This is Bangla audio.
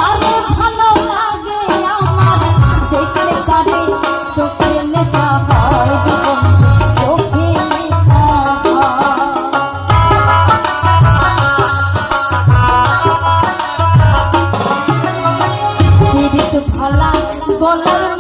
যারে ভালো লাগে আমার দেখলে তারে চোখে নেশা হয় চোখে নেশা হয়। ভালা গলার